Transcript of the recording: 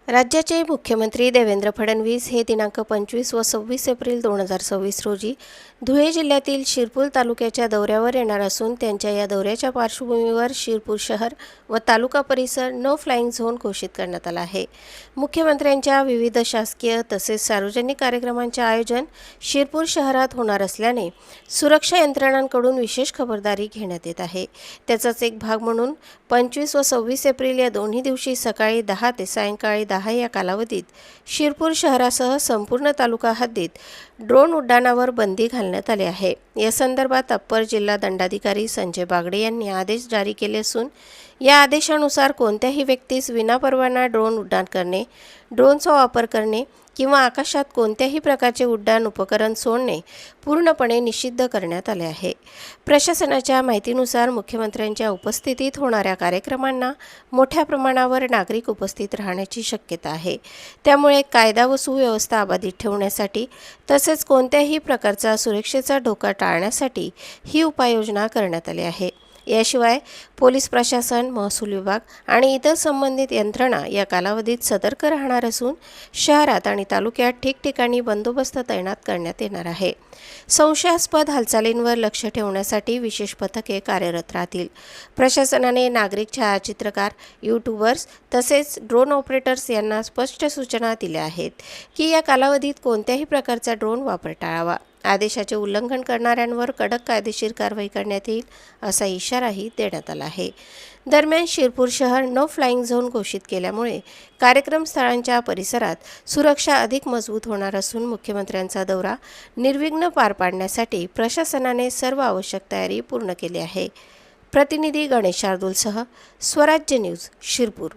राज्याचे मुख्यमंत्री देवेंद्र फडणवीस हे दिनांक 25 व 26 एप्रिल 2026 रोजी धुळे जिल्ह्यातील शिरपूर तालुक्याच्या दौऱ्यावर येणार असून त्यांच्या या दौऱ्याच्या पार्श्वभूमीवर शिरपूर शहर व तालुका परिसर नो फ्लाइंग झोन घोषित करण्यात आला आहे। मुख्यमंत्र्यांच्या विविध शासकीय तसेच सार्वजनिक कार्यक्रमांचे आयोजन शिरपूर शहरात होणार असल्याने सुरक्षा यंत्रणांकडून विशेष खबरदारी घेण्यात येत आहे। त्याचाच एक भाग म्हणून 25 व 26 एप्रिल या दोन्ही दिवशी सकाळी 10 ते सायंकाळी 10 या कालावधीत शिरपूर शहरासह संपूर्ण तालुका हद्दीत ड्रोन उड्डाणावर बंदी घालण्यात आली आहे। या संदर्भात अप्पर जिल्हा दंडाधिकारी संजय बागडे यांनी आदेश जारी केले असून या आदेशानुसार कोणत्याही व्यक्तीस विनापरवाना ड्रोन उड्डाण करणे, ड्रोनचा वापर करणे किंवा आकाशात कोणत्याही प्रकारचे उड्डाण उपकरण सोडणे पूर्णपणे निषिद्ध करण्यात आले आहे। प्रशासनाच्या माहितीनुसार मुख्यमंत्र्यांच्या उपस्थितीत होणाऱ्या कार्यक्रमांना मोठ्या प्रमाणावर नागरिक उपस्थित राहण्याची शक्यता आहे। त्यामुळे कायदा व सुव्यवस्था अबाधित ठेवण्यासाठी तसेच कोणत्याही प्रकारचा सुरक्षेचा धोका टाळण्यासाठी ही उपाययोजना करण्यात आली आहे। याशिवाय पोलीस प्रशासन, महसूल विभाग आणि इतर संबंधित यंत्रणा या कालावधीत सतर्क राहणार असून शहरात आणि तालुक्यात ठिकठिकाणी बंदोबस्त तैनात करण्यात येणार आहे। संशयास्पद हालचालींवर लक्ष ठेवण्यासाठी विशेष पथके कार्यरत राहतील। प्रशासनाने नागरिक छायाचित्रकार, यूट्यूबर्स तसेच ड्रोन ऑपरेटर्स यांना स्पष्ट सूचना दिल्या आहेत की या कालावधीत कोणत्याही प्रकारचा ड्रोन वापर टाळावा। आदेशाचे उल्लंघन करणाऱ्यांवर कडक कायदेशीर कारवाई करण्यात येईल असा इशाराही देण्यात आला आहे। दरम्यान शिरपूर शहर नो फ्लाइंग झोन घोषित केल्यामुळे कार्यक्रम स्थळांच्या परिसरात सुरक्षा अधिक मजबूत होणार असून मुख्यमंत्र्यांचा दौरा निर्विघ्न पार पाडण्यासाठी प्रशासनाने सर्व आवश्यक तयारी पूर्ण केली आहे। प्रतिनिधी गणेश शार्दूलसह स्वराज्य न्यूज शिरपूर।